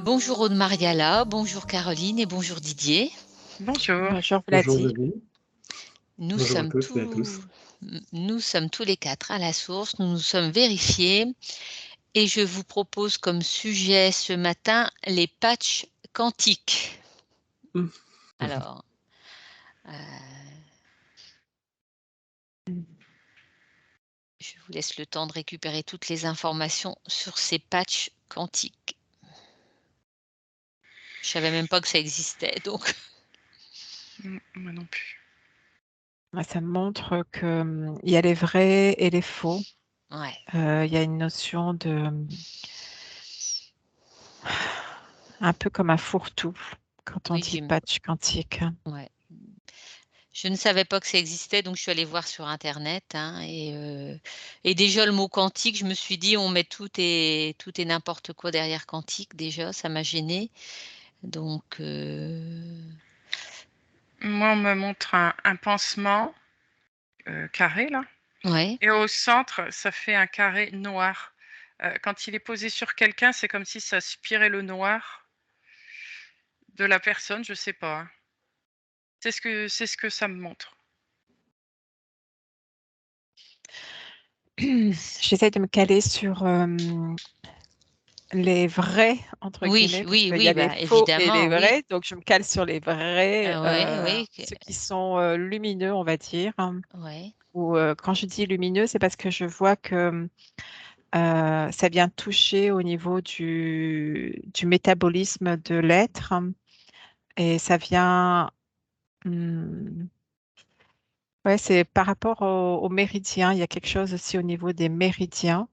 Bonjour Aude Mariala, bonjour Caroline et bonjour Didier. Bonjour. Bonjour Bonjour Vladi. Debbie, Nous bonjour à sommes toutes et à tous. tous les 4 à la source, nous nous sommes vérifiés et je vous propose comme sujet ce matin les patchs quantiques. Mmh. Alors, je vous laisse le temps de récupérer toutes les informations sur ces patchs quantiques. Je savais même pas que ça existait, donc. Moi non plus. Ça montre qu'il y a les vrais et les faux. Ouais. Il y a une notion de un peu comme un fourre-tout quand on Oui, dit patch quantique. ouais. Je ne savais pas que ça existait, donc je suis allée voir sur internet, hein, et déjà le mot quantique, je me suis dit: «On met tout et n'importe quoi derrière quantique», déjà, ça m'a gênée, donc Moi, on me montre un pansement carré là, ouais, et au centre, ça fait un carré noir. Quand il est posé sur quelqu'un, c'est comme si ça aspirait le noir de la personne, je sais pas, hein. C'est ce que ça me montre. J'essaie de me caler sur les vrais, entre oui, guillemets, parce oui, qu'il y oui, a les bah, faux et les évidemment, oui. vrais. Donc, je me cale sur les vrais, Ah ouais, oui, ceux qui sont lumineux, on va dire. ouais, Ou quand je dis lumineux, c'est parce que je vois que ça vient toucher au niveau du métabolisme de l'être et ça vient, ouais, c'est par rapport au méridien. Il y a quelque chose aussi au niveau des méridiens,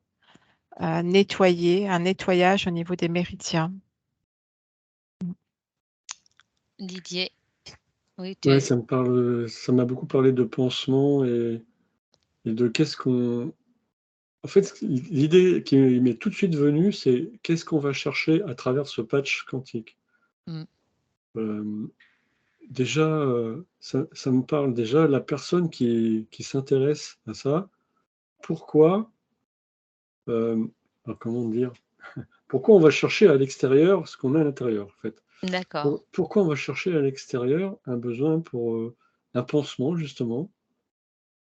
nettoyer, un nettoyage au niveau des méridiens. Didier, oui, Ouais, ça m'a beaucoup parlé de pansement et de qu'est-ce qu'on... En fait, l'idée qui m'est tout de suite venue, c'est qu'est-ce qu'on va chercher à travers ce patch quantique. Mmh. Déjà, ça me parle déjà, la personne qui s'intéresse à ça, pourquoi, alors comment dire, pourquoi on va chercher à l'extérieur ce qu'on a à l'intérieur, en fait. D'accord, Pourquoi on va chercher à l'extérieur un besoin pour un pansement, justement,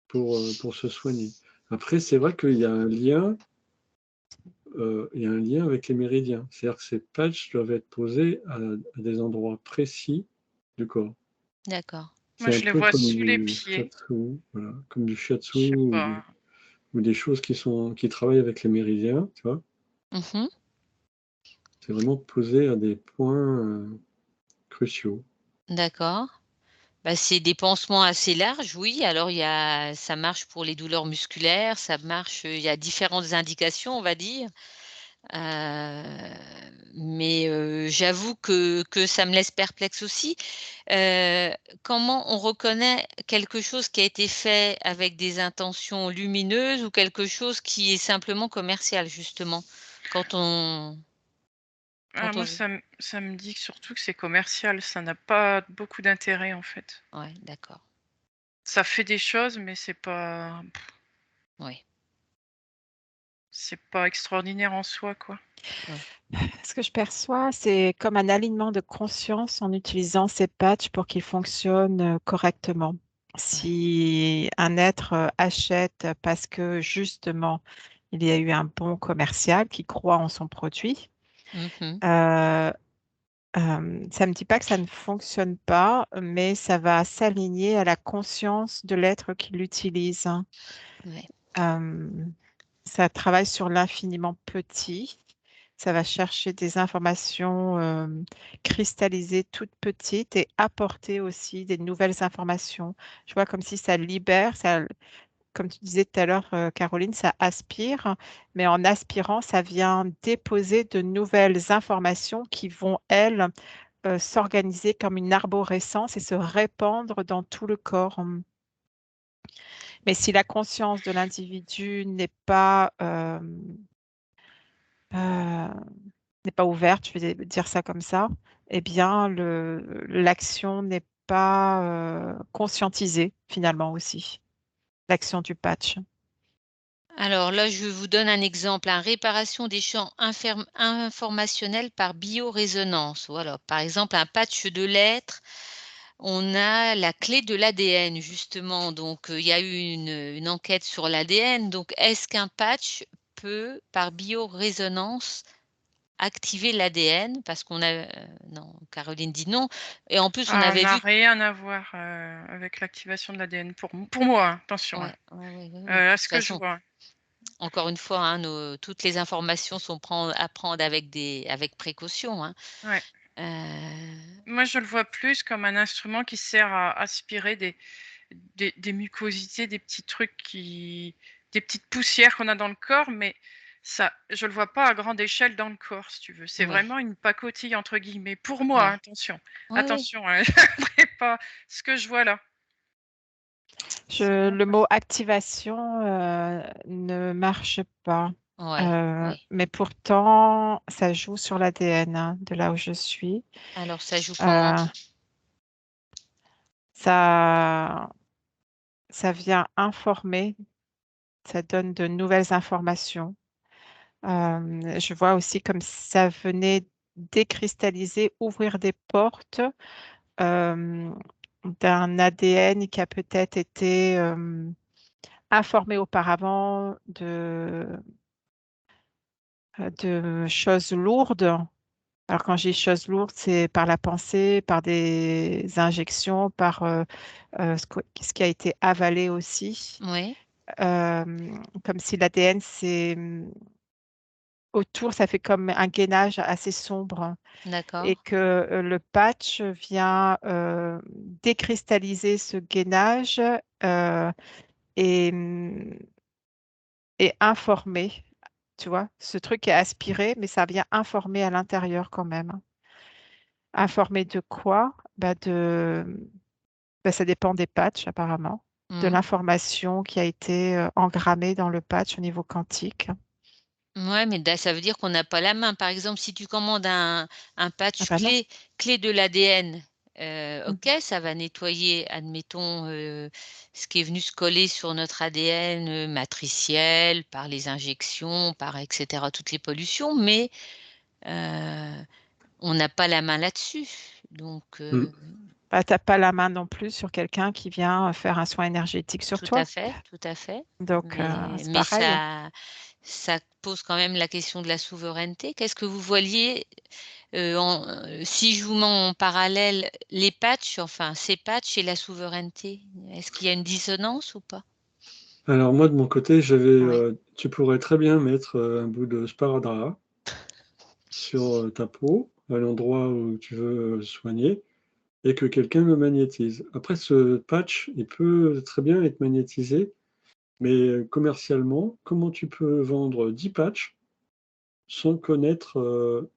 pour se soigner. Après, c'est vrai qu'il y a un lien, avec les méridiens. C'est-à-dire que ces patchs doivent être posés à des endroits précis du corps. d'accord. Moi, C'est un je les peu vois comme sous les du pieds. shiatsu, voilà, comme du shiatsu Je sais pas. ou des choses qui travaillent avec les méridiens, tu vois. Mmh. C'est vraiment posé à des points cruciaux. D'accord. Bah, c'est des pansements assez larges, oui. Alors ça marche pour les douleurs musculaires, ça marche, il y a différentes indications, on va dire. Heu, mais j'avoue que ça me laisse perplexe aussi. Heu, Comment on reconnaît quelque chose qui a été fait avec des intentions lumineuses ou quelque chose qui est simplement commercial, justement? Quand on Ah, quand on moi, veut ça me dit surtout que c'est commercial. Ça n'a pas beaucoup d'intérêt, en fait. ouais, d'accord. Ça fait des choses, mais Oui, c'est pas extraordinaire en soi, quoi. oui. Ce que je perçois, c'est comme un alignement de conscience en utilisant ces patchs pour qu'ils fonctionnent correctement. Ouais. Si un être achète parce que justement, il y a eu un bon commercial qui croit en son produit, Mmh. euh, ça ne me dit pas que ça ne fonctionne pas, mais ça va s'aligner à la conscience de l'être qui l'utilise. Ouais. Euh, Ça travaille sur l'infiniment petit. Ça va chercher des informations cristallisées toutes petites et apporter aussi des nouvelles informations. Je vois comme si ça libère, ça, comme tu disais tout à l'heure, Caroline, ça aspire, mais en aspirant, ça vient déposer de nouvelles informations qui vont, elles, s'organiser comme une arborescence et se répandre dans tout le corps. Mais si la conscience de l'individu euh, n'est pas ouverte, je vais dire ça comme ça, eh bien, l'action n'est pas conscientisée finalement aussi, l'action du patch. Alors là, je vous donne un exemple, hein, réparation des champs informationnels par biorésonance. Voilà, par exemple, un patch de lettres, on a la clé de l'ADN justement, donc il y a eu une enquête sur l'ADN, donc est-ce qu'un patch peut, par biorésonance, activer l'ADN? Parce qu'on a non, Caroline dit non et en plus on Ah, avait n'a vu rien à voir, avec l'activation de l'ADN pour moi, hein, attention, hein. ouais, oui. De À toute ce que je façon, vois. encore une fois, hein, toutes les informations sont à prendre avec précaution, hein. Ouais. Heu, Moi, je le vois plus comme un instrument qui sert à aspirer des mucosités, des petits trucs des petites poussières qu'on a dans le corps, mais ça, je le vois pas à grande échelle dans le corps, si tu veux. C'est ouais, vraiment une «pacotille» entre guillemets. Pour moi, hein, ouais. attention. Oui. Attention, hein, j'aimerais pas ce que je vois là. C'est vraiment Le pas mot activation ne marche pas. Ouais, oui. Mais pourtant, ça joue sur l'ADN de là où je suis. Alors ça joue comment? Euh, ça, ça vient informer, ça donne de nouvelles informations. Je vois aussi comme si ça venait décristalliser, ouvrir des portes euh, d'un ADN qui a peut-être été informé auparavant de choses lourdes. Alors quand je dis choses lourdes, c'est par la pensée, par des injections, par ce qui a été avalé aussi. Oui, Euh, Comme si l'ADN, c'est autour, ça fait comme un gainage assez sombre d'accord. et que le patch vient décristalliser ce gainage euh, et, et informer. Tu vois, ce truc est aspiré, mais ça vient informer à l'intérieur quand même. Informer de quoi? Ça dépend des patchs apparemment, de Mmh. l'information qui a été engrammée dans le patch au niveau quantique. Ouais, mais da ça veut dire qu'on n'a pas la main. Par exemple, si tu commandes un Ah patch bah non. clé de l'ADN, OK, Mhm. ça va nettoyer, admettons, ce qui est venu se coller sur notre ADN, matriciel, par les injections, par et cetera, toutes les pollutions, mais heu, on n'a pas la main là-dessus. Donc Mm. Bah, t'as pas la main non plus sur quelqu'un qui vient faire un soin énergétique sur toi. tout à fait, Donc, c'est mais pareil. ça pose quand même la question de la souveraineté. Qu'est-ce que vous voiliez, si je vous mets en parallèle les patchs, enfin ces patchs et la souveraineté, est-ce qu'il y a une dissonance ou pas? Alors moi, de mon côté, Oui, tu pourrais très bien mettre un bout de sparadrap sur ta peau, à l'endroit où tu veux soigner, et que quelqu'un le magnétise. Après, ce patch, il peut très bien être magnétisé, mais commercialement, comment tu peux vendre 10 patchs sans connaître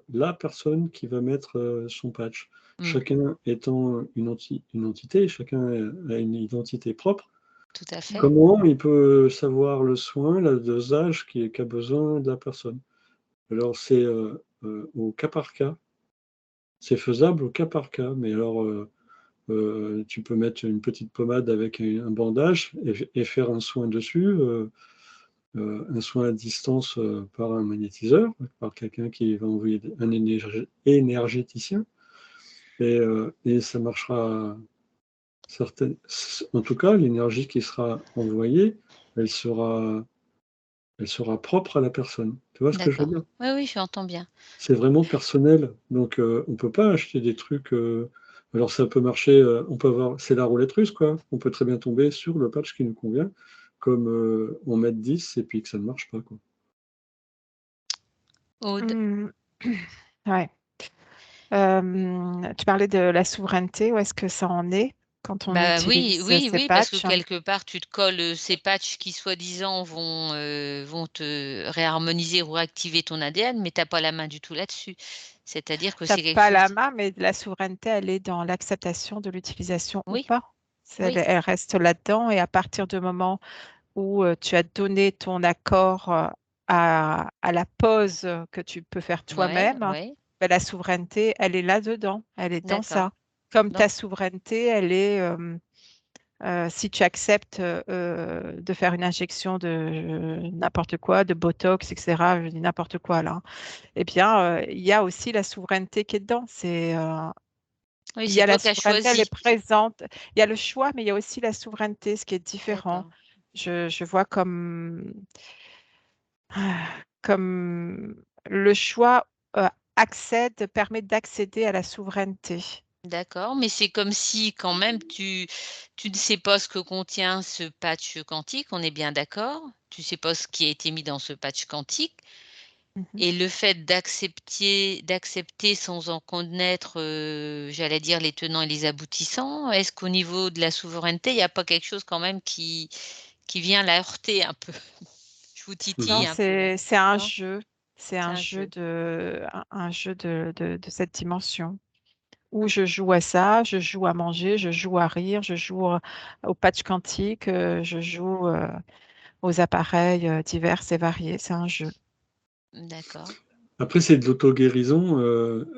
la personne qui va mettre son patch? mmh, Chacun étant une entité, chacun a une identité propre. tout à fait, Comment il peut savoir le soin, le dosage qu'a besoin de la personne? Alors c'est au cas par cas. C'est faisable au cas par cas, mais alors tu peux mettre une petite pommade avec un bandage et faire un soin dessus, un soin à distance par un magnétiseur, par quelqu'un qui va envoyer un énergéticien, et ça marchera certaines. En tout cas, l'énergie qui sera envoyée, elle sera, elle sera propre à la personne. Tu vois ce que je veux d'accord. dire? Oui, oui, j'entends bien. C'est vraiment personnel. Donc, on peut pas acheter des trucs. Alors, ça peut marcher. On peut avoir. C'est la roulette russe, quoi. On peut très bien tomber sur le patch qui nous convient, comme en mettre 10 et puis que ça ne marche pas, quoi. Aude? Hmm. Ouais. Tu parlais de la souveraineté, où est-ce que ça en est quand on Bah, oui, utilise oui, ces oui, parce que patchs? quelque part, tu te colles, ces patchs qui soi-disant vont te réharmoniser ou réactiver ton ADN, mais tu as pas la main du tout là-dessus. C'est-à-dire que T'as c'est quelque pas chose la main, mais la souveraineté, elle est dans l'acceptation de l'utilisation ou oui, pas. oui, Elle reste là-dedans et à partir du moment où tu as donné ton accord à la pause que tu peux faire ouais, toi-même, ouais, ben, la souveraineté, elle est là-dedans, elle est dans d'accord. ça. Comme ta Donc souveraineté, elle est Si tu acceptes de faire une injection de n'importe quoi, de Botox, etc., je dis n'importe quoi là, eh bien, il y a aussi la souveraineté qui est dedans. Oui, Il y c'est a la toi qui as souveraineté, elle est choisi. présente. Il y a le choix, mais il y a aussi la souveraineté, ce qui est différent. D'accord. Je vois comme le choix permet d'accéder à la souveraineté. D'accord, mais c'est comme si quand même tu ne sais pas ce que contient ce patch quantique, on est bien d'accord? Tu sais pas ce qui a été mis dans ce patch quantique Mhm. et le fait d'accepter sans en connaître, j'allais dire les tenants et les aboutissants, est-ce qu'au niveau de la souveraineté, il y a pas quelque chose quand même qui vient la heurter un peu? Je vous Non, titille Mhm. un peu là, c'est un non? jeu. C'est C'est un un jeu jeu. un jeu de cette dimension où je joue à ça, je joue à manger, je joue à rire, je joue au patch quantique, je joue aux appareils divers et variés. C'est un jeu. D'accord. Après, c'est de l'auto-guérison.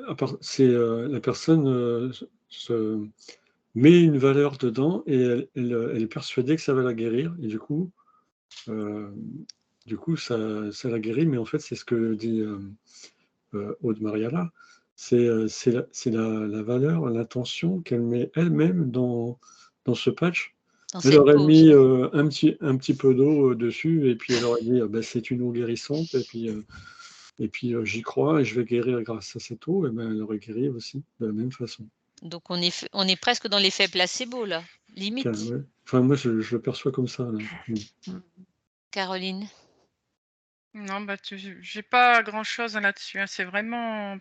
La personne se met une valeur dedans et elle est persuadée que ça va la guérir. Et euh, ça la guérit. Mais en fait, c'est ce que dit Aude Mariala. C'est la valeur, l'intention qu'elle met elle-même dans ce patch. Dans Elle cette aurait pause. mis un petit peu d'eau dessus et puis elle aurait dit bah, c'est une eau guérissante et puis j'y crois et je vais guérir grâce à cette eau, et ben elle aurait guéri aussi de la même façon. Donc on est presque dans l'effet placebo là, limite. Ouais. Enfin, moi je le perçois comme ça. Là. Mm. Caroline? Non, bah, j'ai pas grand-chose là-dessus, hein. C'est vraiment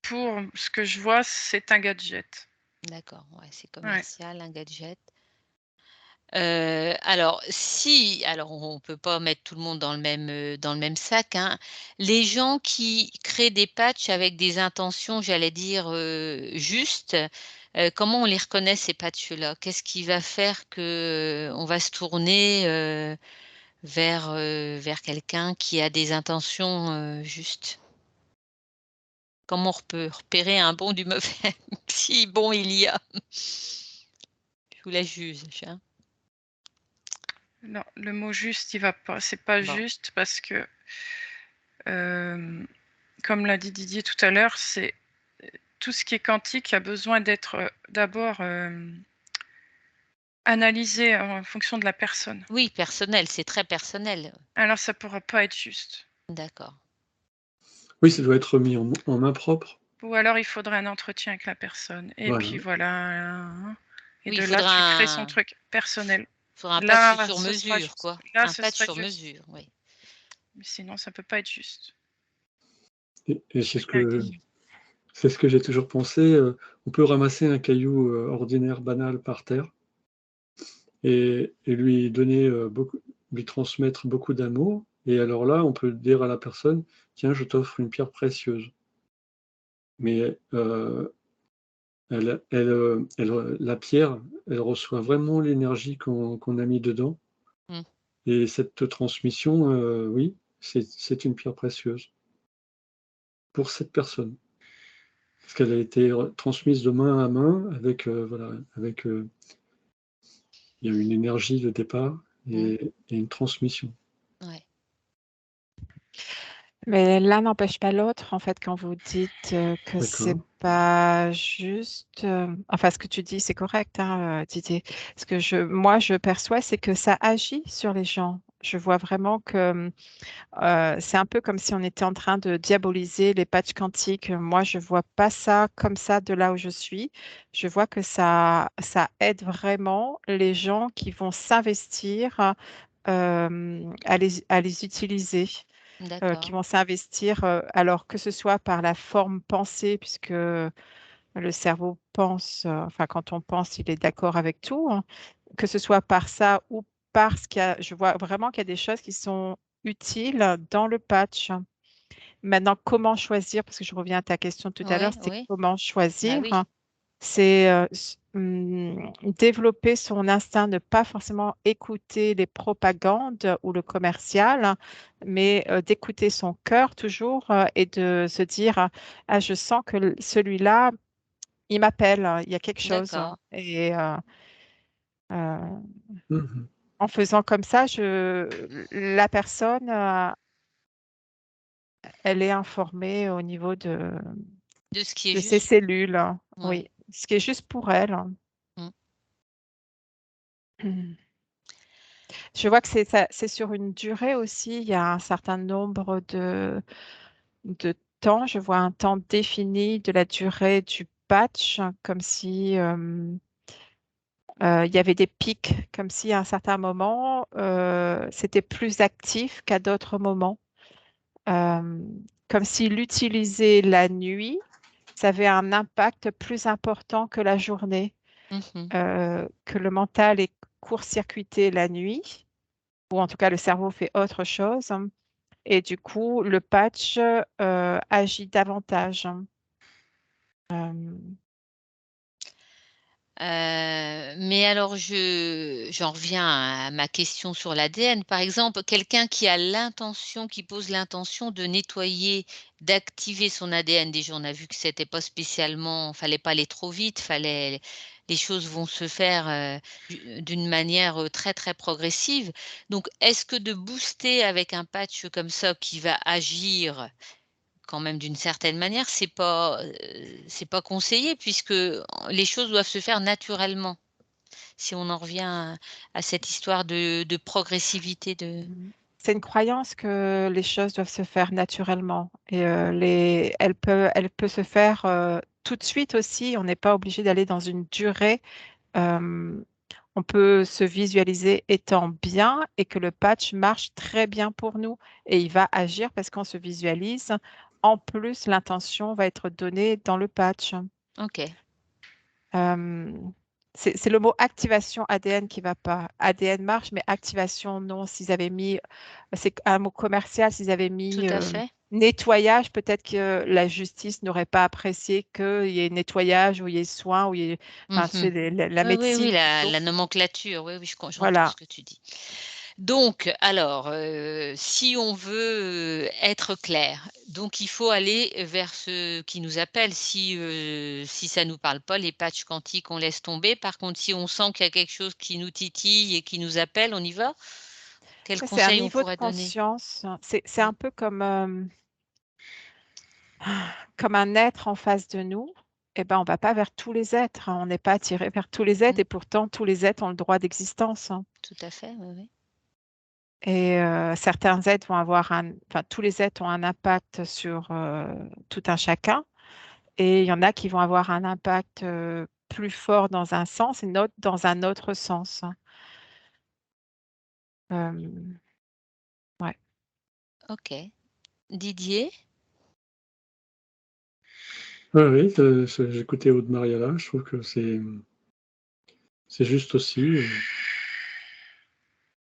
pour ce que je vois, c'est un gadget. D'accord, ouais, c'est Ouais. commercial, un gadget. Alors on peut pas mettre tout le monde dans le même sac, hein. Les gens qui créent des patchs avec des intentions, j'allais dire, justes, comment on les reconnaît ces patchs-là? Qu'est-ce qui va faire que, on va se tourner, vers quelqu'un qui a des intentions, justes? Comment on peut repérer un bon du mauvais? Si bon il y a. Je vous laisse juge, hein. Non, le mot juste, il va pas. C'est pas Bon. juste parce que, comme l'a dit Didier tout à l'heure, c'est tout ce qui est quantique a besoin d'être d'abord analysé en fonction de la personne. Oui, personnel, c'est très personnel. Alors ça pourra pas être juste. D'accord. Oui, ça doit être mis en main propre. Ou alors il faudrait un entretien avec la personne. Et Voilà. puis voilà. Et Oui, de il là, tu crées son faudra truc personnel. un patch Là, sur ce sera mesure, juste. quoi. Là, Un ce patch serait sur juste. mesure, oui. Mais sinon, ça peut pas être juste. Et Chacun est- c'est ce que j'ai toujours pensé. On peut ramasser un caillou ordinaire, banal par terre et lui donner lui transmettre beaucoup d'amour. Et alors là, on peut dire à la personne, tiens, je t'offre une pierre précieuse. Mais la pierre, elle reçoit vraiment l'énergie qu'on a mis dedans. Mmh. Et cette transmission, oui, c'est une pierre précieuse pour cette personne. Parce qu'elle a été transmise de main à main avec, voilà, il y a une énergie de départ Mmh. et une transmission. Ouais. Mais l'un n'empêche pas l'autre, en fait, quand vous dites que c'est D'accord. pas juste. Enfin, ce que tu dis, c'est correct, hein, Didier. Ce que moi, je perçois, c'est que ça agit sur les gens. Je vois vraiment que c'est un peu comme si on était en train de diaboliser les patchs quantiques. Moi, je vois pas ça comme ça de là où je suis. Je vois que ça aide vraiment les gens qui vont s'investir à les utiliser, qui D'accord. vont s'investir, alors que ce soit par la forme pensée, puisque le cerveau pense, enfin quand on pense, il est d'accord avec tout, hein, que ce soit par ça ou parce je vois vraiment qu'il y a des choses qui sont utiles dans le patch. Maintenant, comment choisir, parce que je reviens à ta question tout à l'heure, Oui, c'est oui. comment Bah choisir, oui. hein. C'est développer son instinct, ne pas forcément écouter les propagandes ou le commercial, hein, mais d'écouter son cœur toujours et de se dire, ah, je sens que celui-là, il m'appelle, il y a quelque chose, hein. D'accord. Et Mhm. En faisant comme ça, la personne, elle est informée au niveau De ce qui est de ses juste. cellules, hein. Ouais. Oui, ce qui est juste pour elle, hein. Mm. Je vois que c'est sur une durée aussi. Il y a un certain nombre de temps. Je vois un temps défini de la durée du patch, comme si il y avait des pics, comme si à un certain moment, c'était plus actif qu'à d'autres moments. Euh, Comme s'il utilisait la nuit, ça avait un impact plus important que la journée, Mhm. que le mental est court-circuité la nuit, ou en tout cas le cerveau fait autre chose, et du coup le patch agit davantage. Euh, Mais alors, j'en reviens à ma question sur l'ADN. Par exemple, quelqu'un qui a l'intention, qui pose l'intention de nettoyer, d'activer son ADN. Déjà, on a vu que c'était pas spécialement, fallait pas aller trop vite, les choses vont se faire d'une manière très très progressive. Donc, est-ce que de booster avec un patch comme ça qui va agir quand même d'une certaine manière, c'est pas conseillé puisque les choses doivent se faire naturellement. Si on en revient à cette histoire de progressivité de C'est une croyance que les choses doivent se faire naturellement et elle peut se faire tout de suite aussi. On n'est pas obligé d'aller dans une durée. euh, on peut se visualiser étant bien et que le patch marche très bien pour nous et il va agir parce qu'on se visualise. En plus, l'intention va être donnée dans le patch. OK, Euh, c'est le mot activation ADN qui va pas. ADN marche, mais activation non. S'ils avaient mis, c'est un mot commercial, s'ils avaient tout mis à fait. nettoyage, peut-être que la justice n'aurait pas apprécié qu'il y ait nettoyage ou il y ait soin, ou il y ait, enfin, tu sais, Mmh. la Oui, oui, oui, médecine plutôt. la nomenclature, oui, oui, j'entends ce Voilà. que tu dis. Donc alors, si on veut, être clair, donc il faut aller vers ce qui nous appelle. Si ça nous parle pas, les patchs quantiques, on laisse tomber. Par contre, si on sent qu'il y a quelque chose qui nous titille et qui nous appelle, on y va? Quel Ça, c'est un conseil on niveau de pourrait donner? conscience. C'est Mmh. un peu comme un être en face de nous. Eh ben, on va pas vers tous les êtres, hein. On n'est pas attiré vers tous les êtres Mmh. et pourtant tous les êtres ont le droit d'existence, hein. Tout à fait, oui, oui. Et certains êtres vont avoir enfin, tous les êtres ont un impact sur tout un chacun. Et il y en a qui vont avoir un impact plus fort dans un sens et d'autres dans un autre sens. Euh, ouais. OK. Didier? Oui, oui, j'écoutais Aude Mariala, je trouve que c'est juste aussi,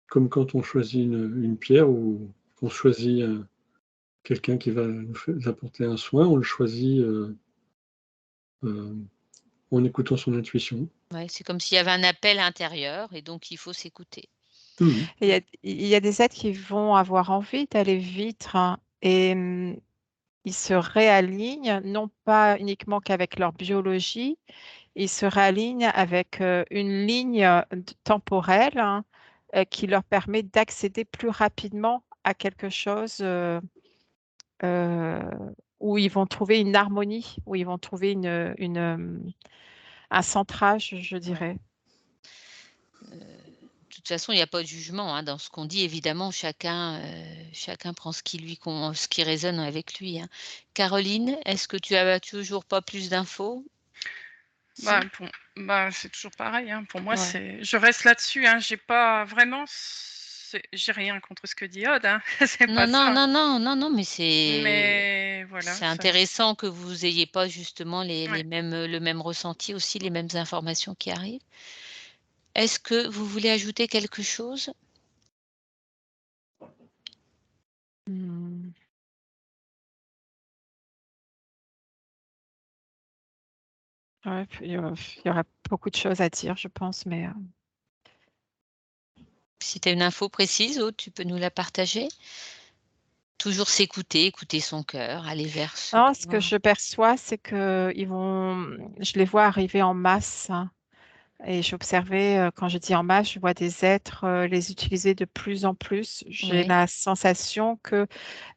comme quand on choisit une pierre ou qu'on choisit quelqu'un qui va nous apporter un soin, on le choisit en écoutant son intuition. Ouais, c'est comme s'il y avait un appel intérieur et donc il faut s'écouter. Mhm. Et il y a des êtres qui vont avoir envie d'aller vite, hein, et ils se réalignent, non pas uniquement qu'avec leur biologie, ils se réalignent avec une ligne temporelle, hein, qui leur permet d'accéder plus rapidement à quelque chose euh, où ils vont trouver une harmonie, où ils vont trouver un centrage, je Ouais. dirais. De toute façon, il y a pas de jugement, hein, dans ce qu'on dit. Évidemment, chacun prend ce qui résonne avec lui, hein. Caroline, est-ce que tu as toujours pas plus d'infos? Bah, Si? c'est toujours pareil, hein. Pour moi, Ouais. je reste là-dessus, hein. J'ai pas vraiment j'ai rien contre ce que dit Aude, hein, c'est Non, pas non, ça. non, non, non, non, mais Mais voilà, c'est intéressant que vous ayez pas justement les ouais. mêmes, le même ressenti aussi, les mêmes informations qui arrivent. Est-ce que vous voulez ajouter quelque chose? Hmm. Ouais, puis, il y aurait beaucoup de choses à dire, je pense, mais Si tu as une info précise, Aude, tu peux nous la partager? Toujours s'écouter, écouter son cœur, aller vers ce non, ce que voilà. je perçois, c'est que je les vois arriver en masse, hein. Et j'observais, quand je dis en masse, je vois des êtres les utiliser de plus en plus. J'ai Ouais, la sensation que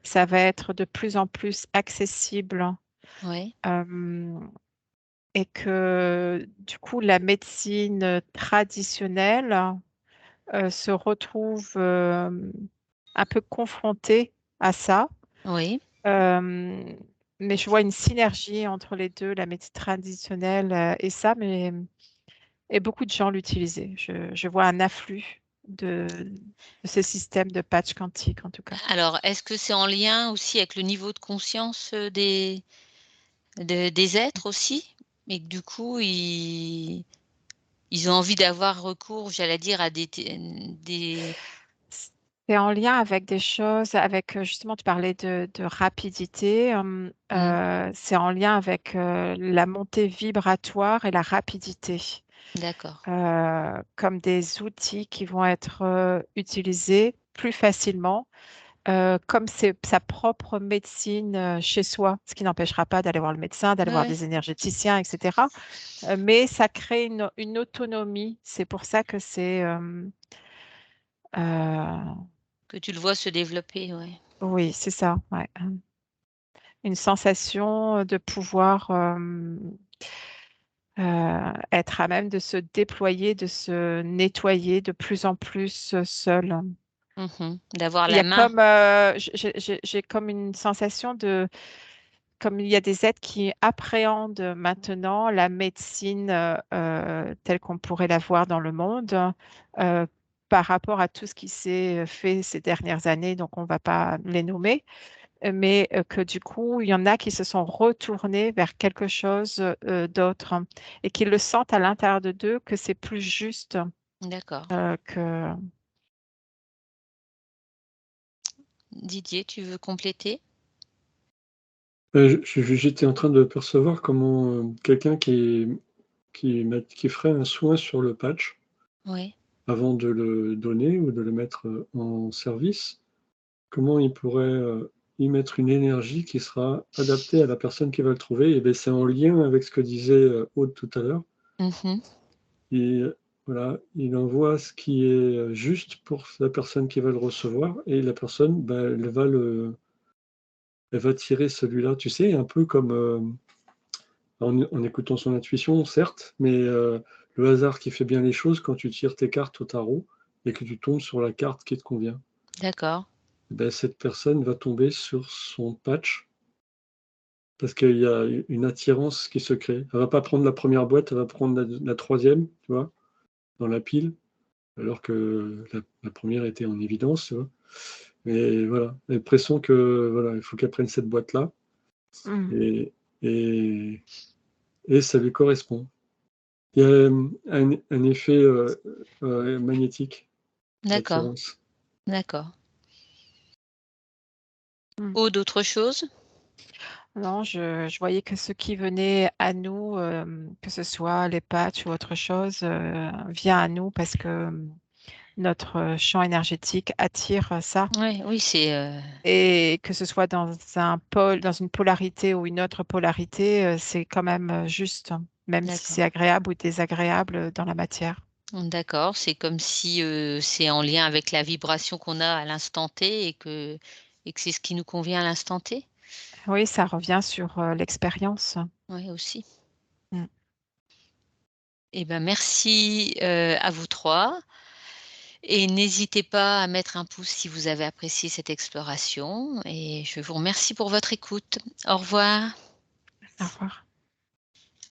ça va être de plus en plus accessible. ouais, euh, et que du coup, la médecine traditionnelle se retrouve un peu confrontée à ça. oui. Euh, mais je vois une synergie entre les deux, la médecine traditionnelle et ça, et beaucoup de gens l'utilisaient. Je vois un afflux de ce système de patch quantique, en tout cas. Alors, est-ce que c'est en lien aussi avec le niveau de conscience des êtres aussi? Et que du coup, ils ont envie d'avoir recours, j'allais dire, à des... C'est en lien avec des choses, avec justement, tu parlais de rapidité. Hmm, C'est en lien avec la montée vibratoire et la rapidité, d'accord. comme des outils qui vont être utilisés plus facilement, comme c'est sa propre médecine chez soi, ce qui n'empêchera pas d'aller voir le médecin, d'aller Ouais, voir ouais. des énergéticiens, etc. Mais ça crée une autonomie. C'est pour ça que c'est... euh, Que tu le vois se développer, ouais. oui, c'est ça, ouais. Une sensation de pouvoir être à même de se déployer, de se nettoyer de plus en plus seul. Mhm. D'avoir Il y la a main. comme, j'ai comme une sensation de, comme il y a des êtres qui appréhendent maintenant la médecine telle qu'on pourrait la voir dans le monde euh, par rapport à tout ce qui s'est fait ces dernières années, donc on ne va pas les nommer, mais que du coup, il y en a qui se sont retournés vers quelque chose d'autre et qui le sentent à l'intérieur de d'eux que c'est plus juste D'accord. que... Didier, tu veux compléter? J'étais en train de percevoir comment quelqu'un qui ferait un soin sur le patch Oui, avant de le donner ou de le mettre en service, comment il pourrait y mettre une énergie qui sera adaptée à la personne qui va le trouver. Et bien, c'est en lien avec ce que disait Aude tout à l'heure. mhm, Et voilà, il envoie ce qui est juste pour la personne qui va le recevoir et la personne, bah, elle va tirer celui-là, tu sais, un peu comme en écoutant son intuition, certes, mais le hasard qui fait bien les choses quand tu tires tes cartes au tarot et que tu tombes sur la carte qui te convient. d'accord, Ben, cette personne va tomber sur son patch parce qu'il y a une attirance qui se crée. Elle va pas prendre la première boîte, elle va prendre la troisième, tu vois, dans la pile, alors que la première était en évidence, tu vois. Mais voilà, elle pressent que voilà, il faut qu'elle prenne cette boîte-là Mm. et, et, et ça lui correspond. Il y a un effet magnétique d'accord, d'attirance. d'accord. Mm. Ou d'autres choses? Non, je voyais que ce qui venait à nous, que ce soit les patchs ou autre chose, vient à nous parce que notre champ énergétique attire ça. Ouais, oui, c'est Et que ce soit dans un pôle, dans une polarité ou une autre polarité, c'est quand même juste, même si c'est d'accord. agréable ou désagréable dans la matière. D'accord, c'est comme si c'est en lien avec la vibration qu'on a à l'instant T et que c'est ce qui nous convient à l'instant T? Oui, ça revient sur l'expérience. Oui, aussi. Mm. Eh ben, merci à vous trois. Et n'hésitez pas à mettre un pouce si vous avez apprécié cette exploration. Et je vous remercie pour votre écoute. Au revoir. Au revoir.